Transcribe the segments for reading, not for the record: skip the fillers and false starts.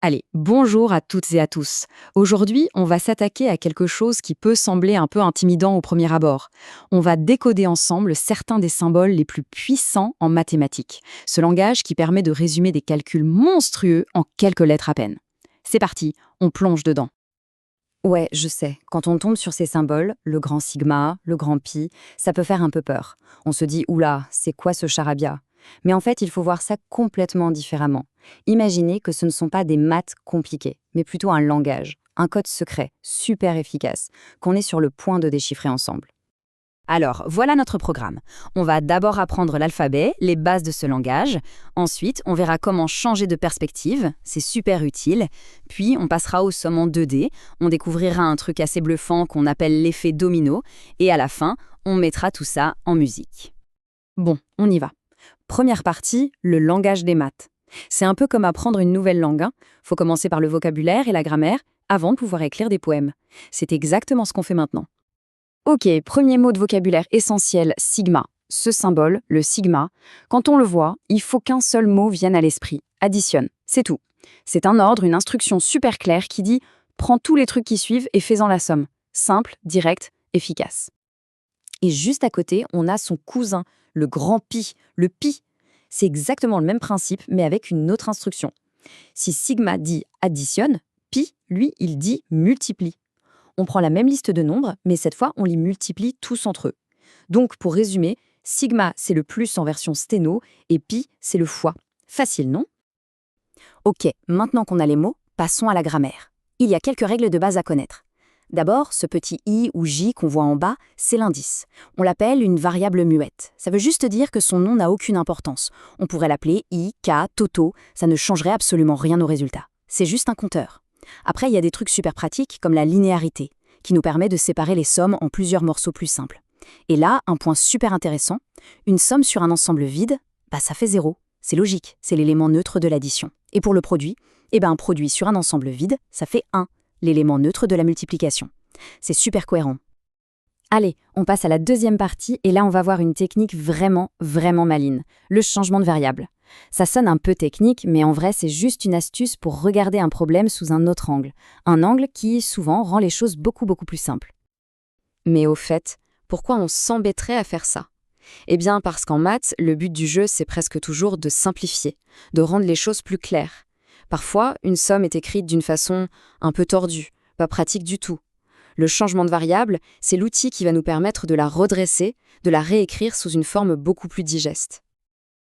Allez, bonjour à toutes et à tous. Aujourd'hui, on va s'attaquer à quelque chose qui peut sembler un peu intimidant au premier abord. On va décoder ensemble certains des symboles les plus puissants en mathématiques. Ce langage qui permet de résumer des calculs monstrueux en quelques lettres à peine. C'est parti, on plonge dedans. Ouais, je sais, quand on tombe sur ces symboles, le grand sigma, le grand pi, ça peut faire un peu peur. On se dit, oula, c'est quoi ce charabia? Mais en fait, il faut voir ça complètement différemment. Imaginez que ce ne sont pas des maths compliquées, mais plutôt un langage, un code secret, super efficace, qu'on est sur le point de déchiffrer ensemble. Alors, voilà notre programme. On va d'abord apprendre l'alphabet, les bases de ce langage. Ensuite, on verra comment changer de perspective, c'est super utile. Puis, on passera aux sommes en 2D. On découvrira un truc assez bluffant qu'on appelle l'effet domino. Et à la fin, on mettra tout ça en musique. Bon, on y va. Première partie, le langage des maths. C'est un peu comme apprendre une nouvelle langue. Faut commencer par le vocabulaire et la grammaire avant de pouvoir écrire des poèmes. C'est exactement ce qu'on fait maintenant. Ok, premier mot de vocabulaire essentiel, sigma. Ce symbole, le sigma, quand on le voit, il faut qu'un seul mot vienne à l'esprit. Additionne, c'est tout. C'est un ordre, une instruction super claire qui dit « prends tous les trucs qui suivent et fais-en la somme ». Simple, direct, efficace. Et juste à côté, on a son cousin, le grand pi, le pi. C'est exactement le même principe, mais avec une autre instruction. Si sigma dit additionne, pi, lui, il dit multiplie. On prend la même liste de nombres, mais cette fois, on les multiplie tous entre eux. Donc, pour résumer, sigma, c'est le plus en version sténo, et pi, c'est le fois. Facile, non? Ok, maintenant qu'on a les mots, passons à la grammaire. Il y a quelques règles de base à connaître. D'abord, ce petit i ou j qu'on voit en bas, c'est l'indice. On l'appelle une variable muette. Ça veut juste dire que son nom n'a aucune importance. On pourrait l'appeler i, k, toto, ça ne changerait absolument rien au résultat. C'est juste un compteur. Après, il y a des trucs super pratiques comme la linéarité, qui nous permet de séparer les sommes en plusieurs morceaux plus simples. Et là, un point super intéressant, une somme sur un ensemble vide, ça fait 0. C'est logique, c'est l'élément neutre de l'addition. Et pour le produit, un produit sur un ensemble vide, ça fait 1, l'élément neutre de la multiplication. C'est super cohérent. Allez, on passe à la deuxième partie, et là on va voir une technique vraiment, vraiment maligne, le changement de variable. Ça sonne un peu technique, mais en vrai, c'est juste une astuce pour regarder un problème sous un autre angle. Un angle qui, souvent, rend les choses beaucoup, beaucoup plus simples. Mais au fait, pourquoi on s'embêterait à faire ça? Eh bien, parce qu'en maths, le but du jeu, c'est presque toujours de simplifier, de rendre les choses plus claires. Parfois, une somme est écrite d'une façon un peu tordue, pas pratique du tout. Le changement de variable, c'est l'outil qui va nous permettre de la redresser, de la réécrire sous une forme beaucoup plus digeste.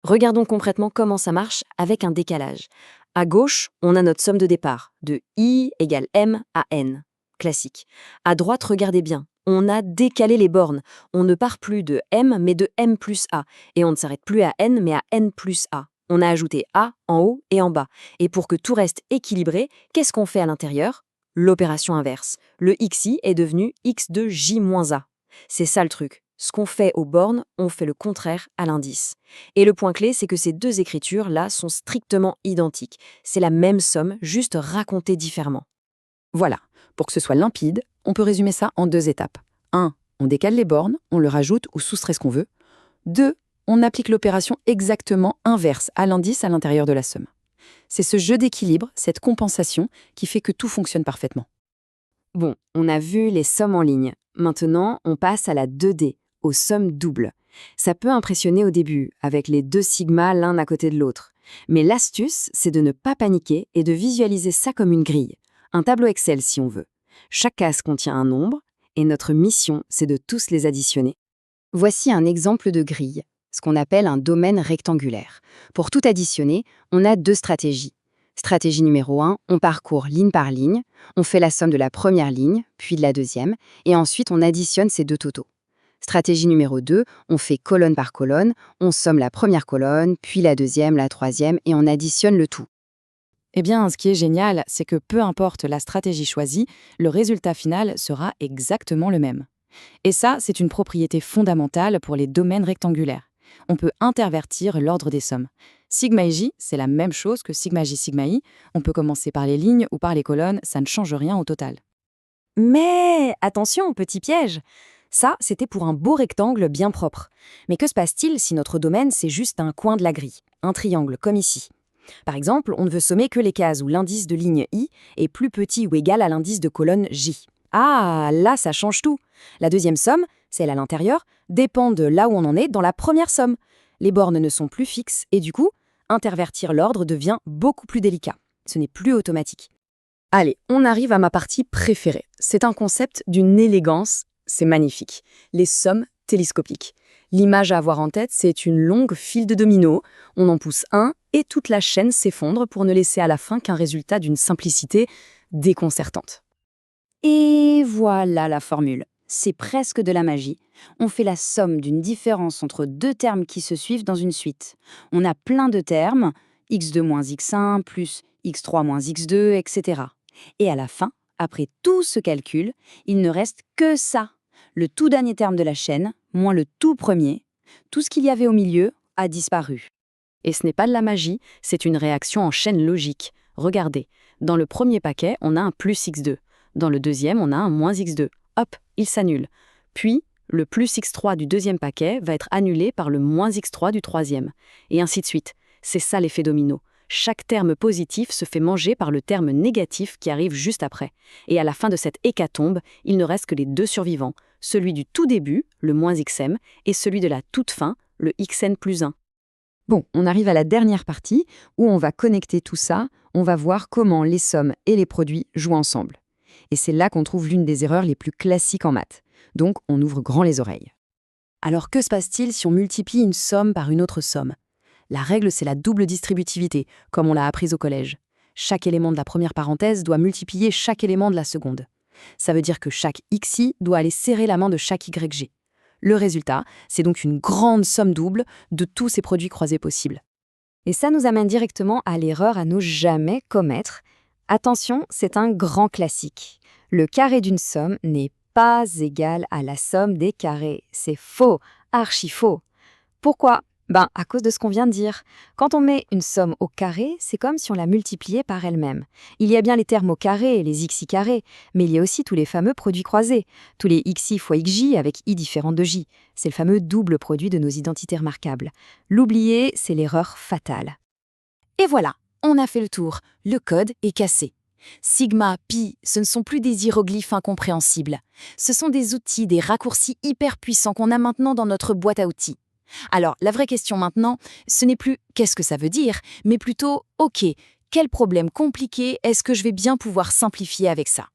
Regardons concrètement comment ça marche avec un décalage. À gauche, on a notre somme de départ, de i égale m à n. Classique. À droite, regardez bien, on a décalé les bornes. On ne part plus de m, mais de m plus a. Et on ne s'arrête plus à n, mais à n plus a. On a ajouté a en haut et en bas. Et pour que tout reste équilibré, qu'est-ce qu'on fait à l'intérieur? L'opération inverse. Le xi est devenu x de j-a. C'est ça le truc. Ce qu'on fait aux bornes, on fait le contraire à l'indice. Et le point clé, c'est que ces deux écritures-là sont strictement identiques. C'est la même somme, juste racontée différemment. Voilà, pour que ce soit limpide, on peut résumer ça en 2 étapes. 1. On décale les bornes, on leur ajoute ou soustrait ce qu'on veut. 2. On applique l'opération exactement inverse à l'indice à l'intérieur de la somme. C'est ce jeu d'équilibre, cette compensation, qui fait que tout fonctionne parfaitement. Bon, on a vu les sommes en ligne. Maintenant, on passe à la 2D, aux sommes doubles. Ça peut impressionner au début, avec les 2 sigmas l'un à côté de l'autre. Mais l'astuce, c'est de ne pas paniquer et de visualiser ça comme une grille. Un tableau Excel si on veut. Chaque case contient un nombre, et notre mission, c'est de tous les additionner. Voici un exemple de grille, ce qu'on appelle un domaine rectangulaire. Pour tout additionner, on a 2 stratégies. Stratégie numéro 1, on parcourt ligne par ligne, on fait la somme de la première ligne, puis de la deuxième, et ensuite on additionne ces 2 totaux. Stratégie numéro 2, on fait colonne par colonne, on somme la première colonne, puis la deuxième, la troisième, et on additionne le tout. Eh bien, ce qui est génial, c'est que peu importe la stratégie choisie, le résultat final sera exactement le même. Et ça, c'est une propriété fondamentale pour les domaines rectangulaires. On peut intervertir l'ordre des sommes. Sigma et j, c'est la même chose que sigma j sigma i. On peut commencer par les lignes ou par les colonnes, ça ne change rien au total. Mais attention, petit piège! Ça, c'était pour un beau rectangle bien propre. Mais que se passe-t-il si notre domaine, c'est juste un coin de la grille, un triangle comme ici? Par exemple, on ne veut sommer que les cases où l'indice de ligne I est plus petit ou égal à l'indice de colonne J. Ah, là, ça change tout. La deuxième somme, celle à l'intérieur, dépend de là où on en est dans la première somme. Les bornes ne sont plus fixes et du coup, intervertir l'ordre devient beaucoup plus délicat. Ce n'est plus automatique. Allez, on arrive à ma partie préférée. C'est un concept d'une élégance, c'est magnifique. Les sommes télescopiques. L'image à avoir en tête, c'est une longue file de dominos. On en pousse un et toute la chaîne s'effondre pour ne laisser à la fin qu'un résultat d'une simplicité déconcertante. Et voilà la formule. C'est presque de la magie. On fait la somme d'une différence entre deux termes qui se suivent dans une suite. On a plein de termes, x2 moins x1 plus x3 moins x2, etc. Et à la fin, après tout ce calcul, il ne reste que ça. Le tout dernier terme de la chaîne, moins le tout premier. Tout ce qu'il y avait au milieu a disparu. Et ce n'est pas de la magie, c'est une réaction en chaîne logique. Regardez, dans le premier paquet, on a un plus x2. Dans le deuxième, on a un moins x2. Hop, il s'annule. Puis, le plus x3 du deuxième paquet va être annulé par le moins x3 du troisième. Et ainsi de suite. C'est ça l'effet domino. Chaque terme positif se fait manger par le terme négatif qui arrive juste après. Et à la fin de cette hécatombe, il ne reste que les deux survivants. Celui du tout début, le moins xm, et celui de la toute fin, le xn plus 1. Bon, on arrive à la dernière partie où on va connecter tout ça, on va voir comment les sommes et les produits jouent ensemble. Et c'est là qu'on trouve l'une des erreurs les plus classiques en maths. Donc, on ouvre grand les oreilles. Alors que se passe-t-il si on multiplie une somme par une autre somme? La règle, c'est la double distributivité, comme on l'a apprise au collège. Chaque élément de la première parenthèse doit multiplier chaque élément de la seconde. Ça veut dire que chaque xi doit aller serrer la main de chaque yg. Le résultat, c'est donc une grande somme double de tous ces produits croisés possibles. Et ça nous amène directement à l'erreur à ne jamais commettre. Attention, c'est un grand classique. Le carré d'une somme n'est pas égal à la somme des carrés. C'est faux, archi faux. Pourquoi ? À cause de ce qu'on vient de dire. Quand on met une somme au carré, c'est comme si on la multipliait par elle-même. Il y a bien les termes au carré et les xi carrés, mais il y a aussi tous les fameux produits croisés, tous les xi fois xj avec i différente de j. C'est le fameux double produit de nos identités remarquables. L'oublier, c'est l'erreur fatale. Et voilà, on a fait le tour. Le code est cassé. Sigma, pi, ce ne sont plus des hiéroglyphes incompréhensibles. Ce sont des outils, des raccourcis hyper puissants qu'on a maintenant dans notre boîte à outils. Alors, la vraie question maintenant, ce n'est plus qu'est-ce que ça veut dire, mais plutôt, ok, quel problème compliqué est-ce que je vais bien pouvoir simplifier avec ça ?